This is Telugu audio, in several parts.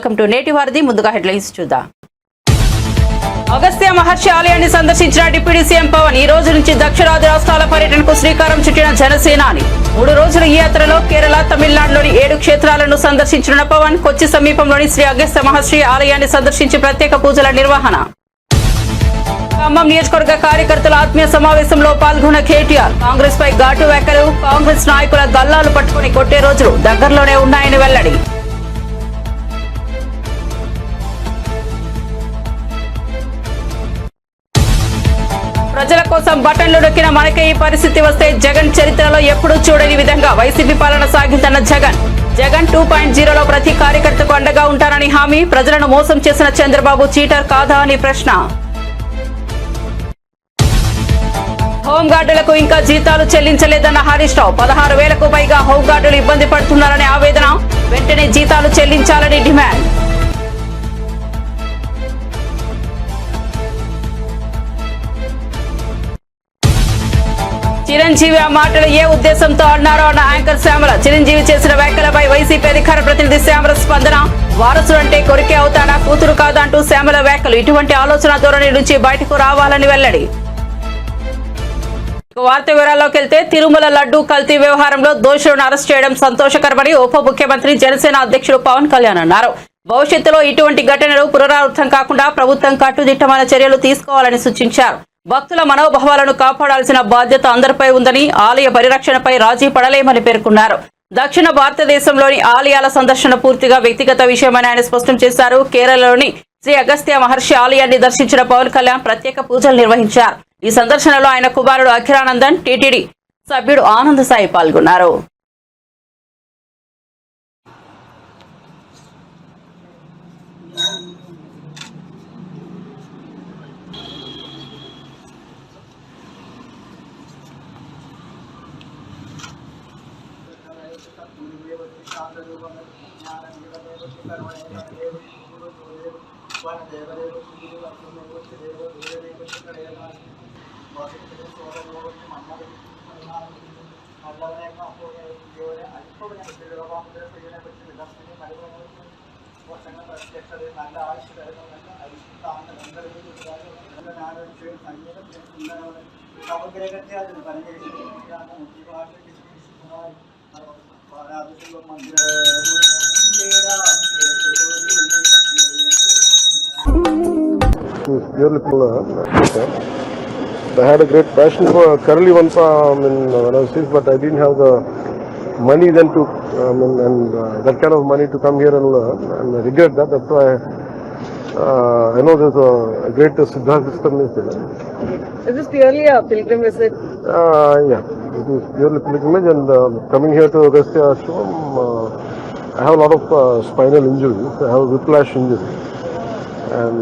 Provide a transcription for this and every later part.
వెల్కమ్ టు నేటి వారధి. ముందుగా హెడ్లైన్స్ చూద్దాం. అగస్త్య మహర్షి ఆలయాన్ని సందర్శించిన డిప్యూటీ సీఎం పవన్ ఈ రోజు నుంచి దక్షిణాది రాష్ట్రాల పర్యటనకు శ్రీకారం చుట్టిన జనసేనాని. 3 రోజుల ఈ యాత్రలో కేరళ, తమిళనాడులోని 7 క్షేత్రాలను సందర్శించిన పవన్ కొచ్చి సమీపంలోని శ్రీ అగస్త్య మహర్షి ఆలయాన్ని సందర్శించి ప్రత్యేక పూజల నిర్వహణ. ఖమ్మం నియోజకవర్గ కార్యకర్తల ఆత్మీయ సమావేశంలో పాల్గొన్న కేటీఆర్ కాంగ్రెస్ పై ఘాటు వ్యాఖ్యలు, కాంగ్రెస్ నాయకుల గల్లాలు పట్టుకుని కొట్టే రోజులు దగ్గరలోనే ఉన్నాయని వెల్లడి. ప్రజల కోసం బటన్లు నొక్కిన మనకే ఈ పరిస్థితి వస్తే జగన్ చరిత్రలో ఎప్పుడూ చూడని విధంగా వైసీపీ పాలన సాగిందన్న జగన్. జగన్ 2.0లో ప్రతి కార్యకర్తకు అండగా ఉంటానని హామీ. ప్రజలను మోసం చేసిన చంద్రబాబు చీటర్ కాదా అని ప్రశ్న. హోంగార్డులకు ఇంకా జీతాలు చెల్లించలేదన్న హరీష్ రావు. 16,000కు పైగా హోంగార్డులు ఇబ్బంది పడుతున్నారనే ఆవేదన. వెంటనే జీతాలు చెల్లించాలని డిమాండ్. చిరంజీవి ఆ మాటలు ఏ ఉద్దేశంతో అన్నారో అన్న యాంకర్ శ్యామల. చిరంజీవి చేసిన వ్యాఖ్యలపై వైసీపీ అధికార ప్రతినిధి శ్యామల స్పందన. వారసుడు అంటే కొరికే అవుతానా, కూతురు కాదా అంటూ శ్యామల వ్యాఖ్యలు. ఇటువంటి ఆలోచన ధోరణి నుంచి బయటకు రావాలని వెల్లడి. వార్త వివరాల్లోకి వెళ్తే, తిరుమల లడ్డూ కల్తీ వ్యవహారంలో దోషులను అరెస్ట్ చేయడం సంతోషకరమని ఉప ముఖ్యమంత్రి జనసేన అధ్యక్షుడు పవన్ కళ్యాణ్ అన్నారు. భవిష్యత్తులో ఇటువంటి ఘటనలు పునరావృతం కాకుండా ప్రభుత్వం కట్టుదిట్టమైన చర్యలు తీసుకోవాలని సూచించారు. భక్తుల మనోభావాలను కాపాడాల్సిన బాధ్యత అందరిపై ఉందని, ఆలయ పరిరక్షణపై రాజీ పడలేమని పేర్కొన్నారు. దక్షిణ భారతదేశంలోని ఆలయాల సందర్శన పూర్తిగా వ్యక్తిగత విషయమని ఆయన స్పష్టం చేశారు. కేరళలోని శ్రీ అగస్త్య మహర్షి ఆలయాన్ని దర్శించిన పవన్ కళ్యాణ్ ప్రత్యేక పూజలు నిర్వహించారు. ఈ సందర్శనలో ఆయన కుమారుడు అఖిరానందన్, టీటీడీ సభ్యుడు ఆనంద్ సాయి పాల్గొన్నారు. I had a great passion for Karali once when I was 6, but I didn't have the money then to that kind of money to come here and learn, and I regret that. That's why I know there's a great Siddharth system is there. Is this purely a pilgrim visit? Yeah, it is purely pilgrimage, and coming here to Agastya Ashram, I have a lot of spinal injuries. I have a whiplash injury, and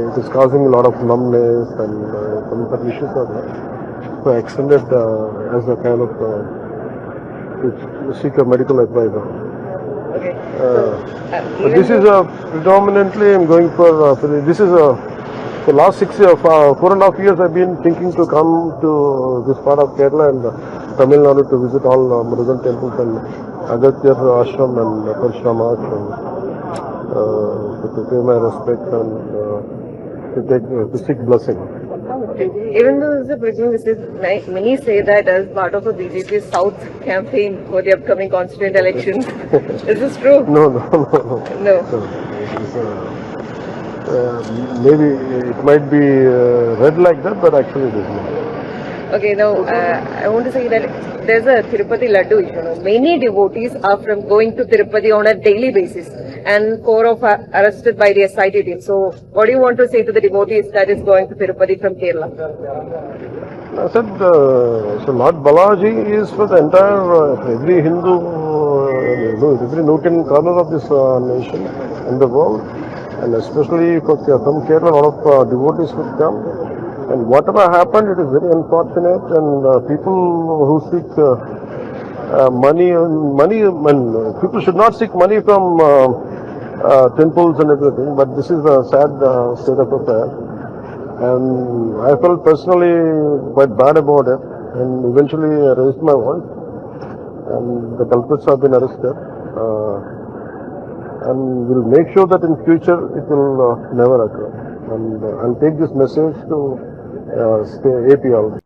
it is causing a lot of numbness and some issues are there. So I extended as a kind of to seek a medical advisor. Okay. But this is predominantly I'm going for this is for last 4.5 years I've been thinking to come to this part of Kerala and Tamil Nadu to visit all Murugan temples and Agastya Ashram and Parishrama Ashram to pay my respects and to seek blessing. Even though this is a pilgrim visit, many say that as part of a BJP South campaign for the upcoming constituent elections. Is this true? No. No. Maybe it might be read like that, but actually it is not. Okay, now I want to say that there's a Tirupati Laddu issue. Many devotees are going to Tirupati on a daily basis, and 4 of arrested by the SIT team. So, what do you want to say to the devotees that is going to Tirupati from Kerala? I said, so Lord Balaji is for the entire, every Hindu, every nook and corner of this nation and the world, and especially for from Kerala, a lot of devotees would come. And whatever happened, it is very unfortunate, and people who seek money, people should not seek money from temples and everything, but this is a sad state of affairs. And I felt personally quite bad about it, and eventually I raised my voice, and the culprits have been arrested. and we'll make sure that in future it will never occur. And I'll take this message to AP also.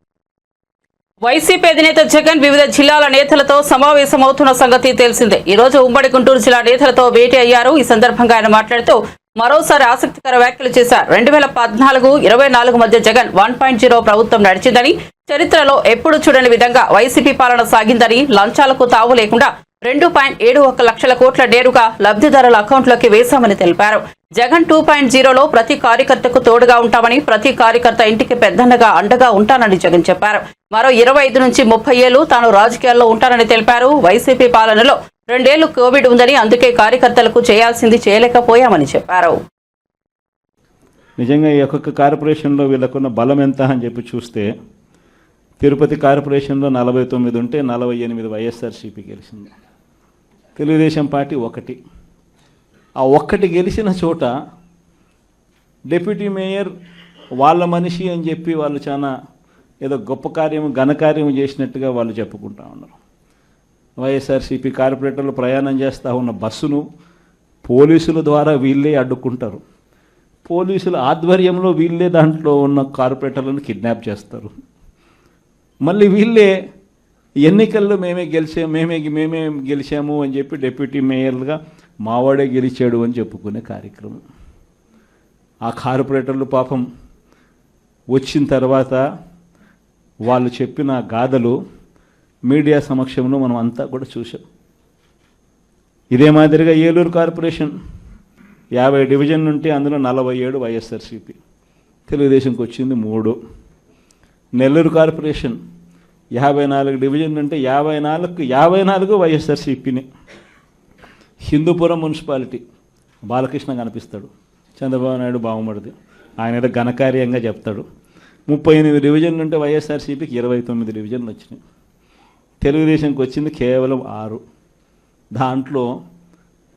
YCP అధినేత జగన్ వివిధ జిల్లాల నేతలతో సమావేశమవుతున్న సంగతి తెలిసిందే. ఈ రోజు ఉమ్మడి గుంటూరు జిల్లా నేతలతో భేటీ అయ్యారు. ఈ సందర్భంగా ఆయన మాట్లాడుతూ మరోసారి ఆసక్తికర వ్యాఖ్యలు చేశారు. 2014-24 మధ్య జగన్ 1.0 ప్రభుత్వం నడిచిందని, చరిత్రలో ఎప్పుడు చూడని విధంగా వైసీపీ పాలన సాగిందని, లంచాలకు తావు లేకుండా 2.71 లక్షల కోట్ల నేరుగా లబ్ధిదారుల అకౌంట్లోకి వేశామని తెలిపారు. జగన్ 2.0లో ప్రతి కార్యకర్తకు తోడుగా ఉంటామని, ప్రతి కార్యకర్త ఇంటికి పెద్దన్నగా అండగా ఉంటానని జగన్ చెప్పారు. మరో 25 నుంచి 30 ఏళ్లు తాను రాజకీయాల్లో ఉంటానని తెలిపారు. వైసీపీ పాలనలో 2 ఏళ్లు కోవిడ్ ఉందని, అందుకే కార్యకర్తలకు చేయాల్సింది చేయలేకపోయామని చెప్పారు. నిజంగా ఈ ఒక్కొక్క కార్పొరేషన్లో వీళ్ళకున్న బలం ఎంత అని చెప్పి చూస్తే, తిరుపతి కార్పొరేషన్లో 49 ఉంటే 48 వైఎస్ఆర్సీపీ గెలిచింది. తెలుగుదేశం పార్టీ 1. ఆ 1 గెలిచిన చోట డిప్యూటీ మేయర్ వాళ్ళ మనిషి అని చెప్పి వాళ్ళు చాలా ఏదో గొప్ప కార్యము ఘనకార్యం చేసినట్టుగా వాళ్ళు చెప్పుకుంటా ఉన్నారు. వైఎస్ఆర్సీపీ కార్పొరేటర్లు ప్రయాణం చేస్తూ ఉన్న బస్సును పోలీసుల ద్వారా వీళ్ళే అడ్డుకుంటారు. పోలీసుల ఆధ్వర్యంలో వీళ్ళే దాంట్లో ఉన్న కార్పొరేటర్లను కిడ్నాప్ చేస్తారు. మళ్ళీ వీళ్ళే ఎన్నికల్లో మేమే గెలిచాము అని చెప్పి డిప్యూటీ మేయర్లుగా మావాడే గెలిచాడు అని చెప్పుకునే కార్యక్రమం. ఆ కార్పొరేటర్లు పాపం వచ్చిన తర్వాత వాళ్ళు చెప్పిన గాథలు మీడియా సమక్షంలో మనం అంతా కూడా చూసాం. ఇదే మాదిరిగా ఏలూరు కార్పొరేషన్ 50 డివిజన్ ఉంటే అందులో 47 వైఎస్ఆర్సీపీ, తెలుగుదేశంకి వచ్చింది 3. నెల్లూరు కార్పొరేషన్ 54 డివిజన్ ఉంటే 54 వైఎస్ఆర్సీపీని. హిందూపురం మున్సిపాలిటీ బాలకృష్ణ కనిపిస్తాడు, చంద్రబాబు నాయుడు బావమడిది, ఆయన ఏదో ఘనకార్యంగా చెప్తాడు. 38 డివిజన్లు ఉంటే వైఎస్ఆర్సీపీకి 29 డివిజన్లు వచ్చినాయి. తెలుగుదేశంకి వచ్చింది కేవలం 6. దాంట్లో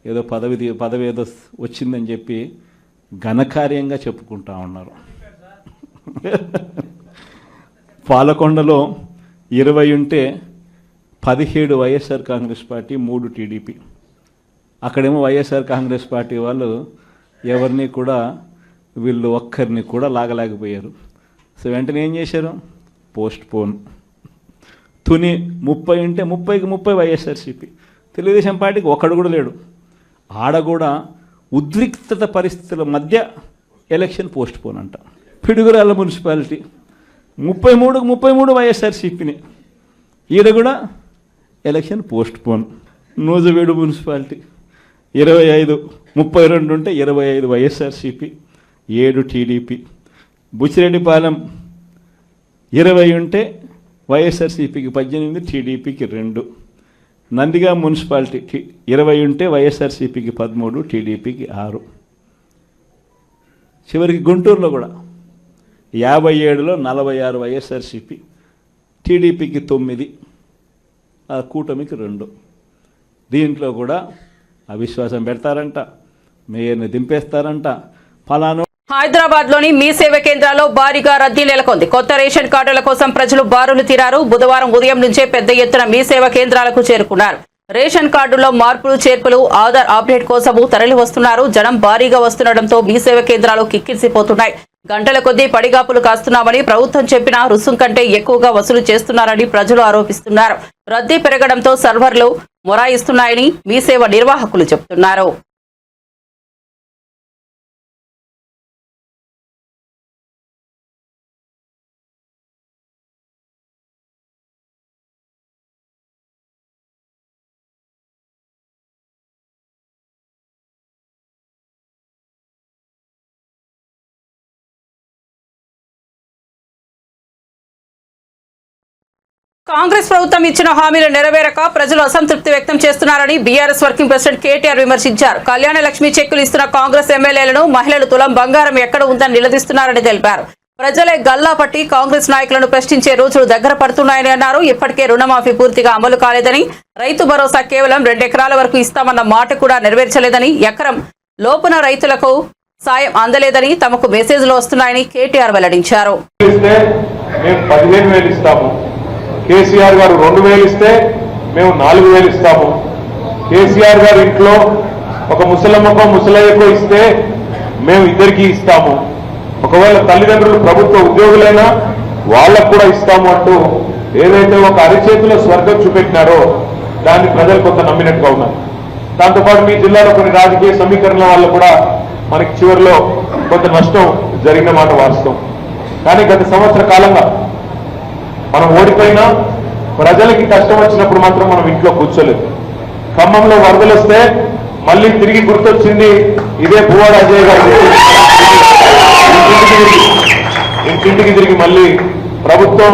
ఏదో పదవి ఏదో వచ్చిందని చెప్పి ఘనకార్యంగా చెప్పుకుంటా ఉన్నారు. పాలకొండలో 20 ఉంటే 17 వైఎస్ఆర్ కాంగ్రెస్ పార్టీ, 3 టీడీపీ. అక్కడేమో వైఎస్ఆర్ కాంగ్రెస్ పార్టీ వాళ్ళు ఎవరిని కూడా వీళ్ళు ఒక్కరిని కూడా లాగలేకపోయారు. సో వెంటనే ఏం చేశారు? Post phone. తుని 30 ఉంటే 30కి 30 వైఎస్ఆర్సీపీ. తెలుగుదేశం పార్టీకి ఒక్కడు కూడా లేడు. ఆడ కూడా ఉద్రిక్తత పరిస్థితుల మధ్య ఎలక్షన్ పోస్ట్ పోన్ అంట. పిడుగురాళ్ళ మున్సిపాలిటీ 33కి 33 వైఎస్ఆర్సీపీని, ఈడ కూడా election post phone. Nuzvid municipality 32 ఉంటే 25 వైఎస్ఆర్సీపీ, 7 టీడీపీ. బుచ్చిరెడ్డిపాలెం 20 ఉంటే వైఎస్ఆర్సీపీకి 18, టీడీపీకి 2. నందిగా మున్సిపాలిటీ 20 ఉంటే వైఎస్ఆర్సీపీకి 13, టీడీపీకి 6. చివరికి గుంటూరులో కూడా 57లో 46 వైఎస్ఆర్సీపీ, టీడీపీకి 9, కూటమికి 2. దీంట్లో కూడా అవిశ్వాసం పెడతారంట, మేయర్ని దింపేస్తారంట. ఫలానా హైదరాబాద్ లోని మీ సేవ కేంద్రాల్లో భారీగా రద్దీ నెలకొంది. కొత్త రేషన్ కార్డుల కోసం ప్రజలు బారులు తీరారు. బుధవారం ఉదయం నుంచే పెద్ద ఎత్తున మీ సేవ కేంద్రాలకు చేరుకున్నారు. రేషన్ కార్డుల్లో మార్పులు చేర్పులు, ఆధార్ అప్డేట్ కోసము తరలి వస్తున్నారు. జనం భారీగా వస్తుండటంతో మీ సేవ కేంద్రాలు కిక్కిరిసిపోతున్నాయి. గంటల కొద్దీ పడిగాపులు కాస్తున్నామని, ప్రభుత్వం చెప్పిన రుసుం కంటే ఎక్కువగా వసూలు చేస్తున్నారని ప్రజలు ఆరోపిస్తున్నారు. రద్దీ పెరగడంతో సర్వర్లు మొరాయిస్తున్నాయని మీ సేవ నిర్వాహకులు చెబుతున్నారు. కాంగ్రెస్ ప్రభుత్వం ఇచ్చిన హామీలు నెరవేరక ప్రజలు అసంతృప్తి వ్యక్తం చేస్తున్నారని బీఆర్ఎస్ వర్కింగ్ ప్రెసిడెంట్ కేటీఆర్ విమర్శించారు. కళ్యాణ లక్ష్మి చెక్కులు ఇస్తున్న కాంగ్రెస్ ఎమ్మెల్యేలను మహిళలు తులం బంగారం ఎక్కడ ఉందని నిలదీస్తున్నారని తెలిపారు. ప్రజలే గల్లా పట్టి కాంగ్రెస్ నాయకులను ప్రశ్నించే రోజులు దగ్గర పడుతున్నాయని అన్నారు. ఇప్పటికే రుణమాఫీ పూర్తిగా అమలు కాలేదని, రైతు భరోసా కేవలం 2 ఎకరాల వరకు ఇస్తామన్న మాట కూడా నెరవేర్చలేదని, ఎకరం లోపున రైతులకు సాయం అందలేదని తమకు మెసేజ్లు వస్తున్నాయని కేటీఆర్ వెల్లడించారు. కేసీఆర్ గారు 2000 ఇస్తే మేము 4000 ఇస్తాము. కేసీఆర్ గారు ఇంట్లో ఒక ముసలమ్మకో ముసలయ్యకో ఇస్తే మేము ఇద్దరికీ ఇస్తాము, ఒకవేళ తల్లిదండ్రులు ప్రభుత్వ ఉద్యోగులైనా వాళ్ళకు కూడా ఇస్తాము అంటూ ఏదైతే ఒక అరిచేతిలో స్వర్గం చూపెట్టినారో దాన్ని ప్రజలు కొంత నమ్మినట్టుగా ఉన్నారు. దాంతోపాటు మీ జిల్లాలో కొన్ని రాజకీయ సమీకరణల వల్ల కూడా మనకి చివరిలో కొంత నష్టం జరిగిన మాట వాస్తవం. కానీ గత సంవత్సర కాలంగా మనం ఓడిపోయినా ప్రజలకి కష్టం వచ్చినప్పుడు మాత్రం మనం ఇంట్లో కూర్చోలేదు. ఖమ్మంలో వరదలు వస్తే మళ్ళీ తిరిగి గుర్తొచ్చింది ఇదే పువ్వాడ అజయ్ గారు ఇంటింటికి తిరిగి మళ్ళీ ప్రభుత్వం,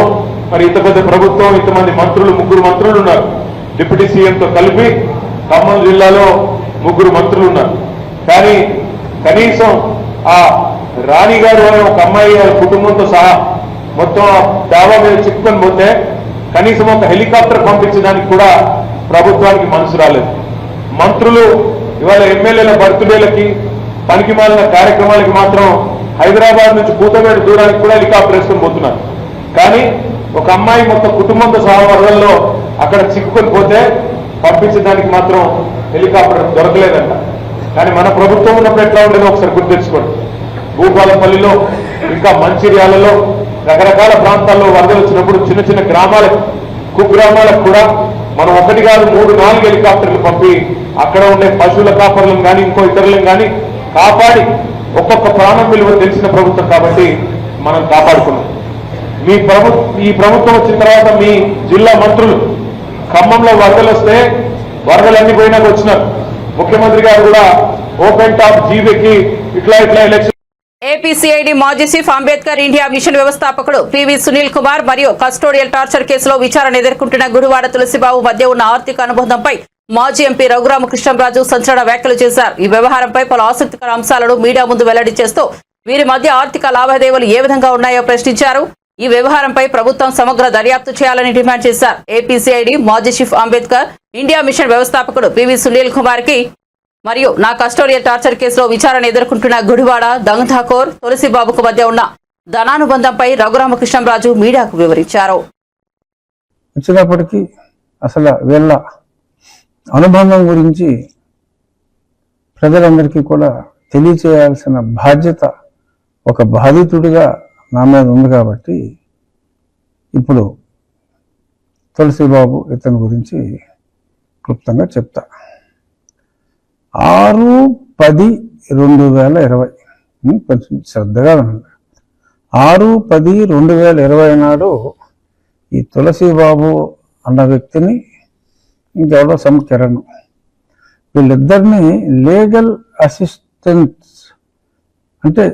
మరి ఇంత పెద్ద ప్రభుత్వం, ఇంతమంది మంత్రులు, 3 మంత్రులు ఉన్నారు. డిప్యూటీ సీఎంతో కలిపి ఖమ్మం జిల్లాలో 3 మంత్రులు ఉన్నారు. కానీ కనీసం ఆ రాణి గారు అనే ఒక అమ్మాయి వాళ్ళ కుటుంబంతో సహా మొత్తం డాబా మీద చిక్కుకొని పోతే కనీసం ఒక హెలికాప్టర్ పంపించడానికి కూడా ప్రభుత్వానికి మనసు రాలేదు. మంత్రులు ఇవాళ ఎమ్మెల్యేల బర్త్డేలకి పనికి మాలిన కార్యక్రమాలకి మాత్రం హైదరాబాద్ నుంచి కూతవేడు దూరానికి కూడా హెలికాప్టర్ వేసుకొని పోతున్నారు. కానీ ఒక అమ్మాయి మొత్తం కుటుంబంతో సహా వరదల్లో అక్కడ చిక్కుకొని పోతే పంపించడానికి మాత్రం హెలికాప్టర్ దొరకలేదంట. కానీ మన ప్రభుత్వం ఉన్నప్పుడు ఎట్లా ఉండేదో ఒకసారి గుర్తించుకోండి. భూపాలపల్లిలో ఇంకా మంచిర్యాలలో రకరకాల ప్రాంతాల్లో వరదలు వచ్చినప్పుడు చిన్న చిన్న గ్రామాలకు, కుగ్రామాలకు కూడా మనం 1 కాదు 3, 4 హెలికాప్టర్లు పంపి అక్కడ ఉండే పశువుల కాపర్లను కానీ ఇంకో ఇతరులను కానీ కాపాడి ఒక్కొక్క ప్రాణం విలువ తెలిసిన ప్రభుత్వం కాబట్టి మనం కాపాడుకున్నాం. ఈ ప్రభుత్వం వచ్చిన తర్వాత మీ జిల్లా మంత్రులు ఖమ్మంలో వరదలు వస్తే వరదలన్నీ పోయినాక వచ్చినారు. ముఖ్యమంత్రి గారు కూడా ఓపెన్ టాప్ జీబీకి ఇట్లా ఎలక్షన్. ఏపీసీఐడి మాజీ చీఫ్ అంబేద్కర్ ఇండియా మిషన్ వ్యవస్థాపకుడు పివి సునీల్ కుమార్ మరియు కస్టోడియల్ టార్చర్ కేసులో విచారణ ఎదుర్కొంటున్న గుడివాడ తులసిబాబు మధ్య ఉన్న ఆర్థిక అనుబంధంపై మాజీ ఎంపీ రఘురామకృష్ణంరాజు సంచలన వ్యాఖ్యలు చేశారు. ఈ వ్యవహారంపై పలు ఆసక్తికర అంశాలను మీడియా ముందు వెల్లడి చేస్తూ వీరి మధ్య ఆర్థిక లావాదేవీలు ఏ విధంగా ఉన్నాయో ప్రశ్నించారు. ఈ వ్యవహారంపై ప్రభుత్వం సమగ్ర దర్యాప్తు చేయాలని డిమాండ్ చేశారు. ఏపీసీఐడి మాజీ చీఫ్ అంబేద్కర్ ఇండియా మిషన్ వ్యవస్థాపకుడు పివి సునీల్ కుమార్ కి మరియు నా కస్టోడియల్ టార్చర్ కేసులో విచారణ ఎదుర్కొంటున్న గుడివాడ దంగథాకోర్ తులసిబాబుకు మధ్య ఉన్న ధనానుబంధంపై రఘురామకృష్ణంరాజు మీడియాకు వివరించారు. వచ్చినప్పటికీ అసలు వీళ్ళ అనుబంధం గురించి ప్రజలందరికీ కూడా తెలియచేయాల్సిన బాధ్యత ఒక బాధితుడిగా నా మీద ఉంది కాబట్టి ఇప్పుడు తులసిబాబు ఇతని గురించి క్లుప్తంగా చెప్తా. 6/10/2020 కొంచెం శ్రద్ధగా వినండి. 6/10/2020 నాడు ఈ తులసిబాబు అన్న వ్యక్తిని ఇంకెవరో కిరణ్ వీళ్ళిద్దరిని లీగల్ అసిస్టెంట్స్ అంటే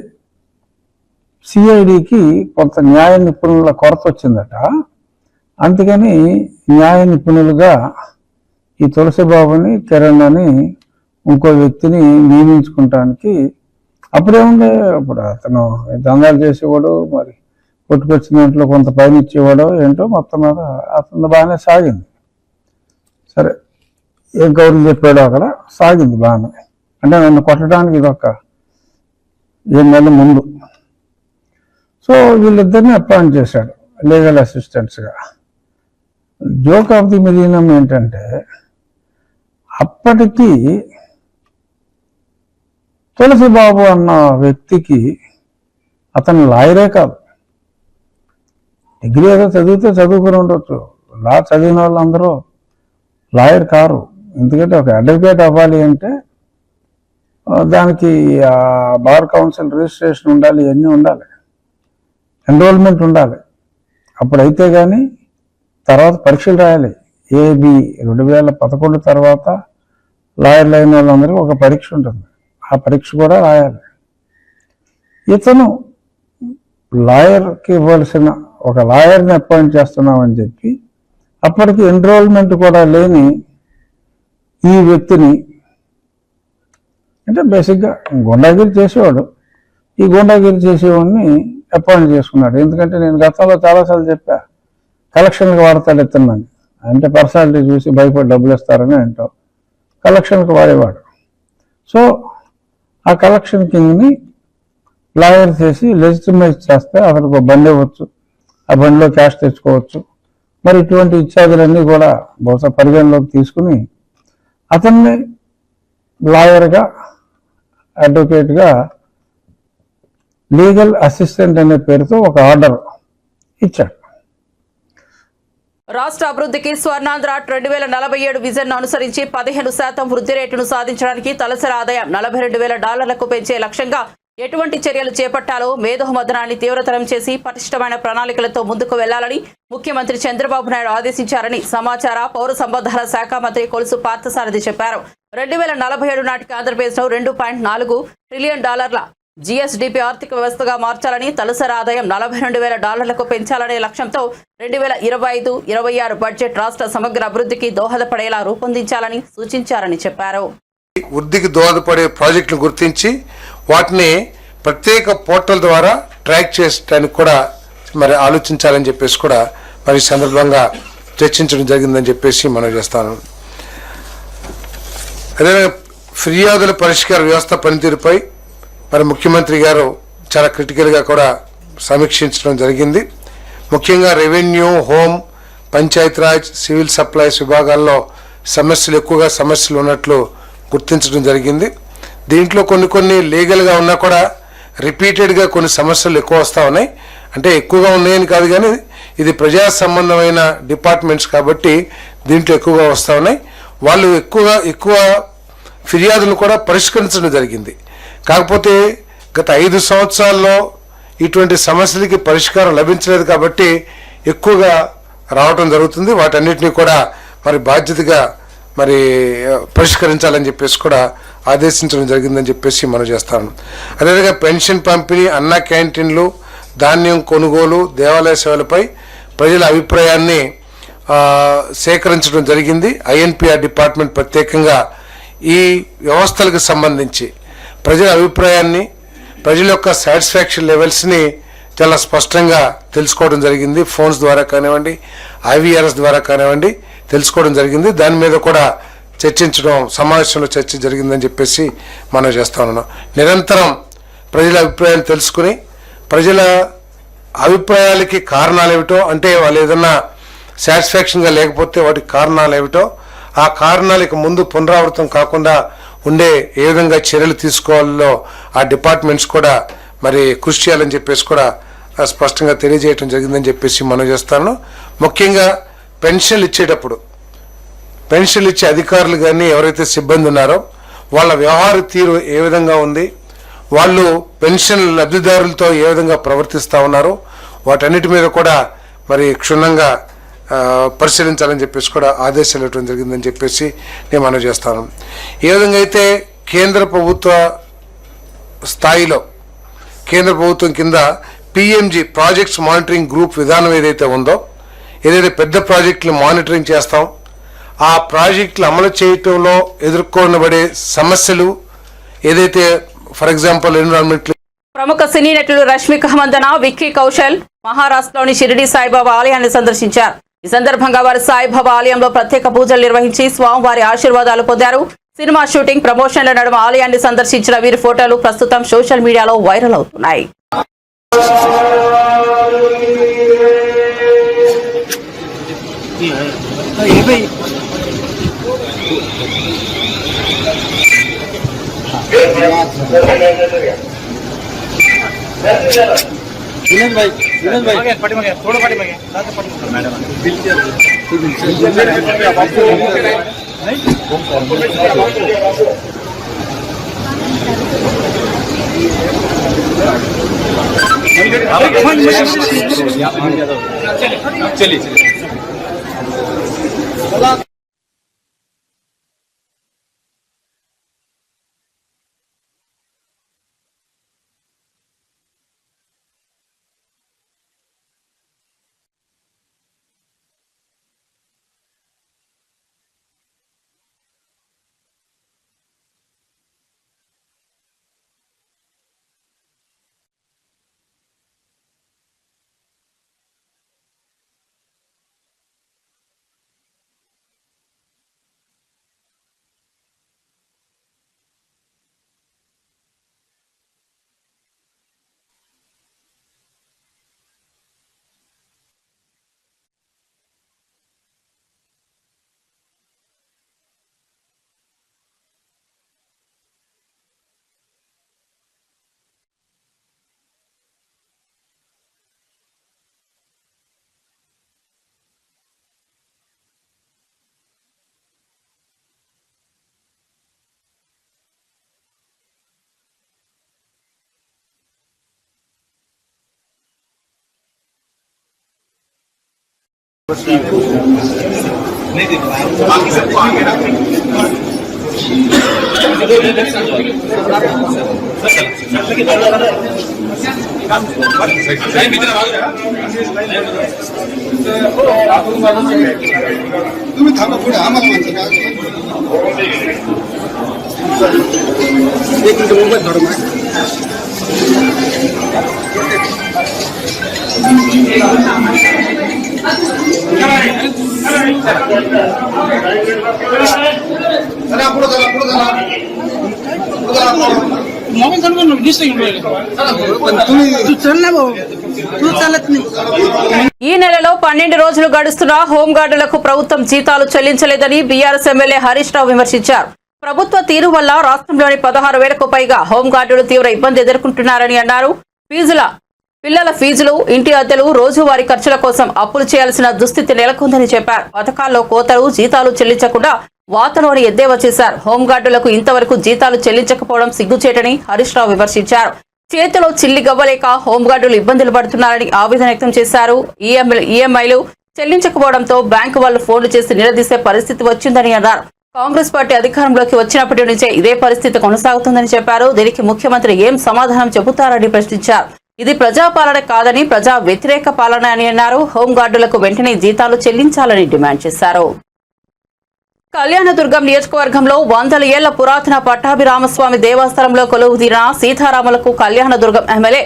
సిఐడికి కొంత న్యాయ నిపుణుల కొరత వచ్చిందట. అందుకని న్యాయ నిపుణులుగా ఈ తులసిబాబుని కిరణ్ అని ఇంకో వ్యక్తిని నియమించుకుంటానికి అప్పుడేముంది, అప్పుడు అతను దందాలు చేసేవాడు, మరి కొట్టుకొచ్చిన దాంట్లో కొంత పైన ఇచ్చేవాడు ఏంటో మొత్తం మీద అతను బాగానే సాగింది. సరే ఏం కౌరులు చెప్పాడో అక్కడ సాగింది బాగానే. అంటే నన్ను కొట్టడానికి ఇదొక 7 నెలల ముందు. సో వీళ్ళిద్దరిని అపాయింట్ చేశాడు లీగల్ అసిస్టెంట్స్గా. జోక్ ఆఫ్ ది మిలీనియం ఏంటంటే అప్పటికి తులసిబాబు అన్న వ్యక్తికి అతను లాయరే కాదు, డిగ్రీ ఏదో చదువుకుని ఉండొచ్చు. లా చదివిన వాళ్ళందరూ లాయర్ కారు. ఎందుకంటే ఒక అడ్వకేట్ అవ్వాలి అంటే దానికి బార్ కౌన్సిల్ రిజిస్ట్రేషన్ ఉండాలి, ఇవన్నీ ఉండాలి, ఎన్రోల్మెంట్ ఉండాలి. అప్పుడైతే కానీ తర్వాత పరీక్షలు రాయాలి. ఏబి 2011 తర్వాత లాయర్లు అయిన వాళ్ళందరికీ ఒక పరీక్ష ఉంటుంది, ఆ పరీక్ష కూడా రాయాలి. ఇతను లాయర్కి ఇవ్వాల్సిన ఒక లాయర్ని అపాయింట్ చేస్తున్నామని చెప్పి అప్పటికి ఎన్రోల్మెంట్ కూడా లేని ఈ వ్యక్తిని, అంటే బేసిక్గా గుండాగిరి చేసేవాడు, ఈ గుండాగిరి చేసేవాడిని అపాయింట్ చేసుకున్నాడు. ఎందుకంటే నేను గతంలో చాలాసార్లు చెప్పా కలెక్షన్కి వాడతాడు ఇస్తున్నాను అంటే పర్సనాలిటీ చూసి భయపడి డబ్బులు ఇస్తారని ఏంటో కలెక్షన్కి వాడేవాడు. సో ఆ కలెక్షన్ కింగ్ని లాయర్ చేసి లెజిటిమైజ్ చేస్తే అతనికి ఒక బండి ఇవ్వచ్చు, ఆ బండిలో క్యాష్ తెచ్చుకోవచ్చు. మరి ఇటువంటి ఇత్యాదులన్నీ కూడా బహుశా పరిగణలోకి తీసుకుని అతన్ని లాయర్గా, అడ్వకేట్గా, లీగల్ అసిస్టెంట్ అనే పేరుతో ఒక ఆర్డర్ ఇచ్చాడు. రాష్ట్ర అభివృద్ధికి స్వర్ణాంధ్ర 2047 విజన్ అనుసరించి 15% వృద్ధి రేటును సాధించడానికి తలసరి ఆదాయం $42,000 పెంచే లక్ష్యంగా ఎటువంటి చర్యలు చేపట్టాలో మేధోమథనాన్ని తీవ్రతరం చేసి పటిష్టమైన ప్రణాళికలతో ముందుకు వెళ్లాలని ముఖ్యమంత్రి చంద్రబాబు నాయుడు ఆదేశించారని సమాచార పౌర సంబంధాల శాఖ మంత్రి కొలుసు పార్థసారథి చెప్పారు. 2047 నాటికి ఆంధ్రప్రదేశ్ను $2.4 ట్రిలియన్ జీఎస్డీపీ ఆర్థిక వ్యవస్థగా మార్చాలని, తలసరి ఆదాయం $42,000 పెంచాలనే లక్ష్యంతో 2025-26 బడ్జెట్ రాష్ట్ర సమగ్ర అభివృద్ధికి దోహదపడేలా రూపొందించాలని సూచించారని చెప్పారు. వృద్ధికి దోహదపడే ప్రాజెక్టులు గుర్తించి వాటిని ప్రత్యేక పోర్టల్ ద్వారా ట్రాక్ చేయడానికి కూడా మరి ఆలోచించాలని చెప్పేసి కూడా మరి సందర్భంగా చర్చించడం జరిగిందని చెప్పేసి మనం చేస్తాను. అదేవిధంగా ఫిర్యాదుల పరిష్కార వ్యవస్థ పనితీరుపై మరి ముఖ్యమంత్రి గారు చాలా క్రిటికల్గా కూడా సమీక్షించడం జరిగింది. ముఖ్యంగా revenue, home, Panchayati Raj, civil supplies విభాగాల్లో ఎక్కువగా సమస్యలు ఉన్నట్లు గుర్తించడం జరిగింది. దీంట్లో కొన్ని లీగల్గా ఉన్నా కూడా రిపీటెడ్గా కొన్ని సమస్యలు ఎక్కువ వస్తూ ఉన్నాయి. అంటే ఎక్కువగా ఉన్నాయని కాదు, కానీ ఇది ప్రజా సంబంధమైన డిపార్ట్మెంట్స్ కాబట్టి దీంట్లో ఎక్కువగా వస్తూ ఉన్నాయి. వాళ్ళు ఎక్కువ ఫిర్యాదులు కూడా పరిష్కరించడం జరిగింది. కాకపోతే గత 5 సంవత్సరాల్లో ఇటువంటి సమస్యలకి పరిష్కారం లభించలేదు కాబట్టి ఎక్కువగా రావటం జరుగుతుంది. వాటన్నిటినీ కూడా మరి బాధ్యతగా మరి పరిష్కరించాలని చెప్పేసి కూడా ఆదేశించడం జరిగిందని చెప్పేసి మనం చేస్తాను. అదేవిధంగా పెన్షన్ పంపిణీ, అన్న క్యాంటీన్లు, ధాన్యం కొనుగోలు, దేవాలయ సేవలపై ప్రజల అభిప్రాయాన్ని సేకరించడం జరిగింది. ఐఎన్పిఆర్ డిపార్ట్మెంట్ ప్రత్యేకంగా ఈ వ్యవస్థలకు సంబంధించి ప్రజల అభిప్రాయాన్ని, ప్రజల యొక్క సాటిస్ఫాక్షన్ లెవెల్స్ని చాలా స్పష్టంగా తెలుసుకోవడం జరిగింది. ఫోన్స్ ద్వారా కానివ్వండి, ఐవీఆర్ఎస్ ద్వారా కానివ్వండి తెలుసుకోవడం జరిగింది. దాని మీద కూడా సమావేశంలో చర్చ జరిగిందని చెప్పేసి మనం చేస్తా ఉన్నాం. నిరంతరం ప్రజల అభిప్రాయాలు తెలుసుకుని ప్రజల అభిప్రాయాలకి కారణాలు ఏమిటో, అంటే వాళ్ళు ఏదన్నా సాటిస్ఫాక్షన్గా లేకపోతే వాటికి కారణాలు ఏమిటో, ఆ కారణాలకి ముందు పునరావృతం కాకుండా ఉండే ఏ విధంగా చర్యలు తీసుకోవాలో ఆ డిపార్ట్మెంట్స్ కూడా మరి కృషి చేయాలని చెప్పేసి కూడా స్పష్టంగా తెలియజేయటం జరిగిందని చెప్పేసి మనం చేస్తాను. ముఖ్యంగా పెన్షన్లు ఇచ్చే అధికారులు కానీ ఎవరైతే సిబ్బంది ఉన్నారో వాళ్ళ వ్యవహార తీరు ఏ విధంగా ఉంది, వాళ్ళు పెన్షన్ లబ్ధిదారులతో ఏ విధంగా ప్రవర్తిస్తూ ఉన్నారు, వాటన్నిటి మీద కూడా మరి క్షుణ్ణంగా పరిశీలించాలని చెప్పేసి కూడా ఆదేశాలు ఇవ్వడం జరిగిందని చెప్పేసి నేను మనవి చేస్తాను. ఏ విధంగా అయితే కేంద్ర ప్రభుత్వ స్థాయిలో కేంద్ర ప్రభుత్వం కింద పిఎంజి ప్రాజెక్ట్స్ మానిటరింగ్ గ్రూప్ విధానం ఏదైతే ఉందో, ఏదైతే పెద్ద ప్రాజెక్టులు మానిటరింగ్ చేస్తాం, ఆ ప్రాజెక్టులు అమలు చేయటంలో ఎదుర్కొనబడే సమస్యలు ఏదైతే ఫర్ ఎగ్జాంపుల్ ఎన్విరాన్మెంట్. ప్రముఖ సినీ నటులు రష్మిక మందన, విక్కీ కౌశల్ మహారాష్ట్రలోని షిరిడి సాయిబాబా ఆలయాన్ని సందర్శించారు. ఈ సందర్భంగా వారు సాయిబాబా ఆలయంలో ప్రత్యేక పూజలు నిర్వహించి స్వామివారి ఆశీర్వాదాలు పొందారు. సినిమా షూటింగ్ ప్రమోషన్ల నడుమ ఆలయాన్ని సందర్శించిన వీరి ఫోటోలు ప్రస్తుతం సోషల్ మీడియాలో వైరల్ అవుతున్నాయి. चलिए तुम्ही थांबा पुढे आम्हाला माहिती का एक मिनिट मोबाईल धरून चला पुढे चला मोबाईल धरून डिस्ट्रिक्ट तू चल ना भाऊ तू चालत नाही. ఈ నెలలో 12 రోజులు గడుస్తున్నా హోంగార్డులకు ప్రభుత్వం జీతాలు చెల్లించలేదని బీఆర్ఎస్ ఎమ్మెల్యే హరీష్ రావు విమర్శించారు. ప్రభుత్వ తీరు వల్ల రాష్ట్రంలోని 16,000కు పైగా హోంగార్డులు తీవ్ర ఇబ్బంది ఎదుర్కొంటున్నారని అన్నారు. పిల్లల ఫీజులు, ఇంటి అద్దెలు, రోజువారీ ఖర్చుల కోసం అప్పులు చేయాల్సిన దుస్థితి నెలకొందని చెప్పారు. పథకాల్లో కోతలు, జీతాలు చెల్లించకుండా వార్తలోని ఎద్దేవా చేశారు. హోంగార్డులకు ఇంతవరకు జీతాలు చెల్లించకపోవడం సిగ్గుచేటని హరీష్ రావు విమర్శించారు. చేతిలో చిల్లి గవ్వలేక హోంగార్డులు ఇబ్బందులు పడుతున్నారని ఆవేదన వ్యక్తం చేశారు. ఈఎంఐలు చెల్లించకపోవడంతో బ్యాంకు వాళ్ళు ఫోన్లు చేసి నిలదీసే పరిస్థితి వచ్చిందని అన్నారు. కాంగ్రెస్ పార్టీ అధికారంలోకి వచ్చినప్పటి నుంచే ఇదే పరిస్థితి కొనసాగుతుందని చెప్పారు. దీనికి ముఖ్యమంత్రి ఏం సమాధానం చెబుతారని ప్రశ్నించారు. ఇది ప్రజాపాలన కాదని ప్రజా వ్యతిరేక పాలన అని అన్నారు. హోంగార్డులకు వెంటనే జీతాలు చెల్లించాలని డిమాండ్ చేశారు. కళ్యాణదుర్గం నియోజకవర్గంలో 100 ఏళ్ల పురాతన పట్టాభిరామస్వామి దేవస్థానంలో కొలువుదీరిన సీతారాములకు కళ్యాణదుర్గం ఎమ్మెల్యే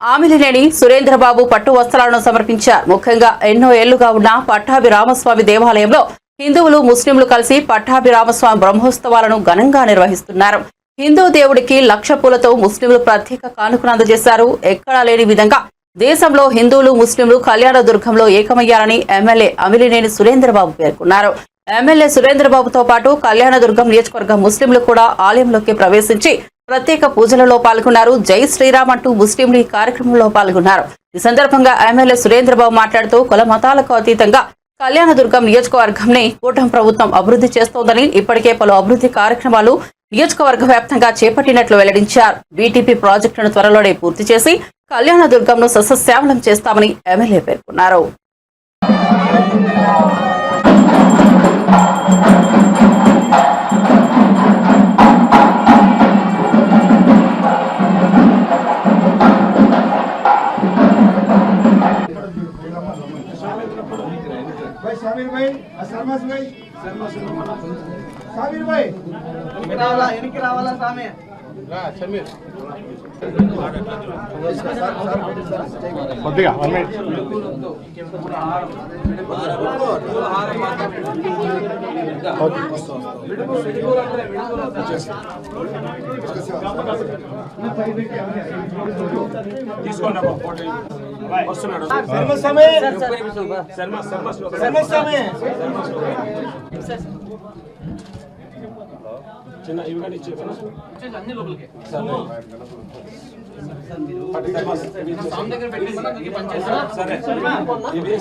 ఆమిలినేని సురేంద్రబాబు పట్టు వస్త్రాలను సమర్పించారు. ముఖ్యంగా ఎన్నో ఏళ్లుగా ఉన్న పట్టాభిరామస్వామి దేవాలయంలో హిందువులు, ముస్లింలు కలిసి పట్టాభిరామస్వామి బ్రహ్మోత్సవాలను ఘనంగా నిర్వహిస్తున్నారు. హిందూ దేవుడికి 1,00,000 పూలతో ముస్లింలు ప్రత్యేక కానుకను అందజేశారు. ఎక్కడా లేని విధంగా దేశంలో హిందువులు, ముస్లింలు కళ్యాణదుర్గంలో ఏకమయ్యారని ఎమ్మెల్యే అమిలినేని సురేంద్రబాబు పేర్కొన్నారు. ఎమ్మెల్యే సురేంద్రబాబుతో పాటు కళ్యాణదుర్గం నియోజకవర్గ ముస్లింలు కూడా ఆలయంలోకి ప్రవేశించి ప్రత్యేక పూజలలో పాల్గొన్నారు. జై శ్రీరామ్ అంటూ ముస్లింలు ఈ కార్యక్రమంలో పాల్గొన్నారు. ఈ సందర్భంగా ఎమ్మెల్యే సురేంద్రబాబు మాట్లాడుతూ కుల మతాలకు అతీతంగా కళ్యాణదుర్గం నియోజకవర్గంని కూటమి ప్రభుత్వం అభివృద్ధి చేస్తోందని, ఇప్పటికే పలు అభివృద్ధి కార్యక్రమాలు నియోజకవర్గ వ్యాప్తంగా చేపట్టినట్లు వెల్లడించారు. బీటీపీ ప్రాజెక్టును త్వరలోనే పూర్తి చేసి కళ్యాణదుర్గంను సస్యశ్యామలం చేస్తామని ఎమ్మెల్యే పేర్కొన్నారు. కొద్దిగా చిన్న ఇవి కానీ ఇచ్చే అన్ని లోపలికి సరే ఇది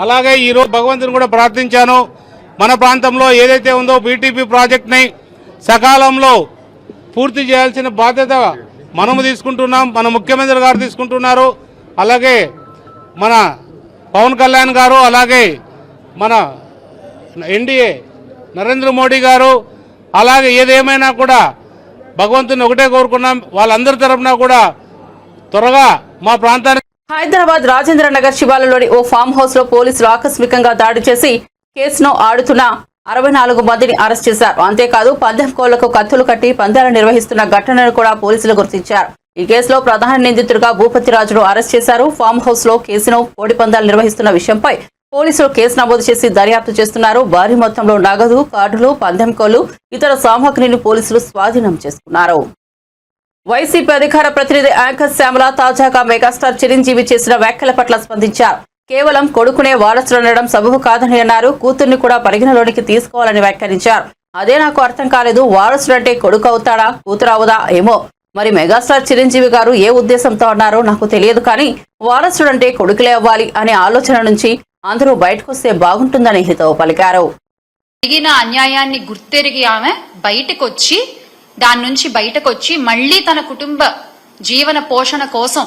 అలాగే ఈరోజు భగవంతుని కూడా ప్రార్థించాను. మన ప్రాంతంలో ఏదైతే ఉందో బీటీపీ ప్రాజెక్ట్ని సకాలంలో పూర్తి చేయాల్సిన బాధ్యత మనము తీసుకుంటున్నాం, మన ముఖ్యమంత్రి గారు తీసుకుంటున్నారు. అలాగే మన పవన్ కళ్యాణ్ గారు, అలాగే మన ఎన్డీఏ నరేంద్ర మోడీ గారు, అలాగే ఏదేమైనా కూడా భగవంతుని ఒకటే కోరుకున్నాం. వాళ్ళందరి తరఫున కూడా త్వరగా మా ప్రాంతానికి. హైదరాబాద్ రాజేంద్ర నగర్ శివాలలోని ఓ ఫామ్ హౌస్ లో పోలీసులు ఆకస్మికంగా దాడి చేసి కేసును ఆడుతున్న 64 మందిని అరెస్ట్ చేశారు. అంతేకాదు పందెం కోళ్లకు కత్తులు కట్టి పందాలు నిర్వహిస్తున్న ఘటనను కూడా పోలీసులు గుర్తించారు. ఈ కేసులో ప్రధాన నిందితుడిగా భూపతిరాజును అరెస్ట్ చేశారు. ఫామ్ హౌస్ లో కేసును కోడి పందాలు నిర్వహిస్తున్న విషయంపై పోలీసులు కేసు నమోదు చేసి దర్యాప్తు చేస్తున్నారు. భారీ మొత్తంలో నగదు, కార్డులు, పందెం కోళ్లు, ఇతర సామగ్రిని పోలీసులు స్వాధీనం చేసుకున్నారు. వైసీపీ అధికార ప్రతినిధి యాంకర్ శ్యామల తాజాగా మెగాస్టార్ చిరంజీవి చేసిన వ్యాఖ్యల పట్ల స్పందించారు. కేవలం కొడుకునే వారసుడనడం సబబు కాదని అన్నారు. కూతుర్ని కూడా పరిగణలోనికి తీసుకోవాలని వ్యాఖ్యానించారు. అదే నాకు అర్థం కాలేదు. వారసుడంటే కొడుకు అవుతాడా, కూతురు అవదా ఏమో. మరి మెగాస్టార్ చిరంజీవి గారు ఏ ఉద్దేశంతో అన్నారో నాకు తెలియదు, కానీ వారసుడంటే కొడుకులే అవ్వాలి అనే ఆలోచన నుంచి అందరూ బయటకొస్తే బాగుంటుందని హితవు పలికారు. జరిగిన అన్యాయాన్ని గుర్తెరిగి ఆమె బయటకొచ్చి దాని నుంచి బయటకొచ్చి మళ్లీ తన కుటుంబ జీవన పోషణ కోసం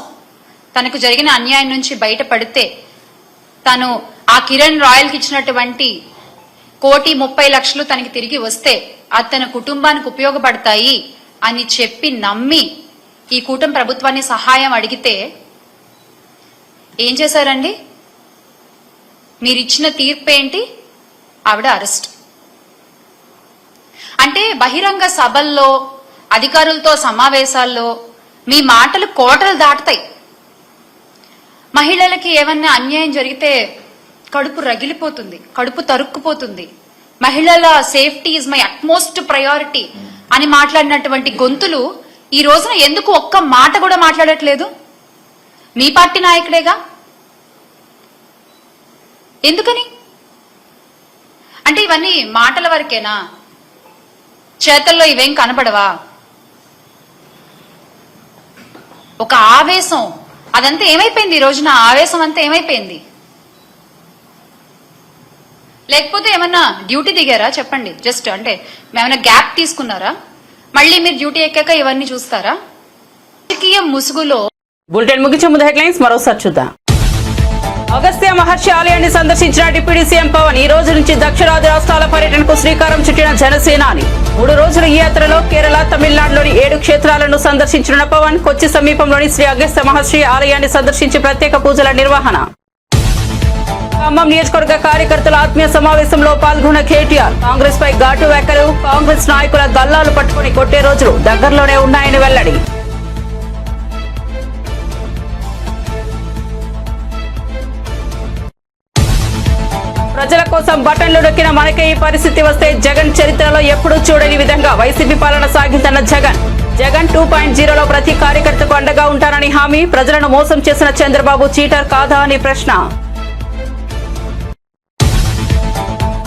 తనకు జరిగిన అన్యాయం నుంచి బయటపడితే తను ఆ కిరణ్ రాయల్కి ఇచ్చినటువంటి 1,30,00,000 తనకి తిరిగి వస్తే అది తన కుటుంబానికి ఉపయోగపడతాయి అని చెప్పి నమ్మి ఈ కూటమి ప్రభుత్వాన్ని సహాయం అడిగితే ఏం చేశారండి? మీరిచ్చిన తీర్పు ఏంటి? ఆవిడ అరెస్ట్. అంటే బహిరంగ సభల్లో అధికారులతో సమావేశాల్లో మీ మాటలు కోటలు దాటుతాయి. మహిళలకి ఏమన్నా అన్యాయం జరిగితే కడుపు రగిలిపోతుంది, కడుపు తరుక్కుపోతుంది. మహిళల safety is my utmost priority అని మాట్లాడినటువంటి గొంతులు ఈ రోజున ఎందుకు ఒక్క మాట కూడా మాట్లాడట్లేదు? మీ పార్టీ నాయకుడేగా. ఎందుకని? అంటే ఇవన్నీ మాటల వరకేనా? చేతల్లో ఇవేం కనబడవా? ఒక ఆవేశం అదంతా ఏమైపోయింది? ఈ రోజున ఆవేశం అంతా ఏమైపోయింది? లేకపోతే ఏమన్నా డ్యూటీ దిగారా? చెప్పండి. జస్ట్ అంటే ఏమైనా గ్యాప్ తీసుకున్నారా? మళ్ళీ మీరు డ్యూటీ ఎక్కాక ఇవన్నీ చూస్తారా? రాజకీయ ముసుగులో. బులెటిన్ ముగించే ముందు హెడ్లైన్స్ మరోసారి చూద్దాం. అగస్త్య మహర్షి ఆలయాన్ని సందర్శించిన డిప్యూటీ సీఎం పవన్ ఈ రోజు నుంచి దక్షిణాది రాష్ట్రాల పర్యటనకు శ్రీకారం చుట్టిన జనసేనాని. 3 రోజుల ఈ యాత్రలో కేరళ, తమిళనాడులోని 7 క్షేత్రాలను సందర్శించిన పవన్ కొచ్చి సమీపంలోని శ్రీ అగస్త్య మహర్షి ఆలయాన్ని సందర్శించి ప్రత్యేక పూజల నిర్వహణ. ఖమ్మం నియోజకవర్గ కార్యకర్తల ఆత్మీయ సమావేశంలో పాల్గొన్న కేటీఆర్. కాంగ్రెస్ పై ఘాటు వ్యాఖ్యలు. కాంగ్రెస్ నాయకుల గల్లాలు పట్టుకుని కొట్టే రోజులు దగ్గరలోనే ఉన్నాయని వెల్లడి. ప్రజల కోసం బటన్లు నొక్కిన మనకే ఈ పరిస్థితి వస్తే జగన్ చరిత్రలో ఎప్పుడూ చూడని విధంగా వైసీపీ పాలన సాగిందన్న జగన్. జగన్ 2.0లో ప్రతి కార్యకర్తకు అండగా ఉంటానని హామీ. ప్రజలను మోసం చేసిన చంద్రబాబు చీటర్ కాదా అని ప్రశ్న.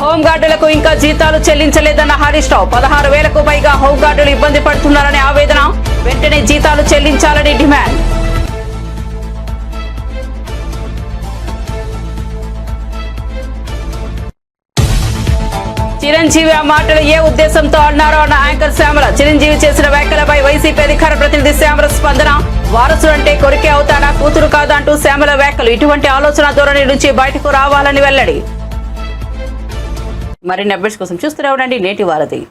హోంగార్డులకు ఇంకా జీతాలు చెల్లించలేదన్న హరీష్ రావు. 16,000కు పైగా హోంగార్డులు ఇబ్బంది పడుతున్నారనే ఆవేదన. వెంటనే జీతాలు చెల్లించాలని డిమాండ్. చిరంజీవి ఆ మాటలు ఏ ఉద్దేశంతో అన్నారో అన్న యాంకర్ శ్యామల. చిరంజీవి చేసిన వ్యాఖ్యలపై వైసీపీ అధికార ప్రతినిధి శ్యామల స్పందన. వారసుడంటే కొరికే అవుతానా, కూతురు కాదా అంటూ శ్యామల వ్యాఖ్యలు. ఇటువంటి ఆలోచన ధోరణి నుంచి బయటకు రావాలని వెల్లడి. మరిన్ని అప్డేట్స్ కోసం చూస్తూనే ఉండండి నేటి వారధి.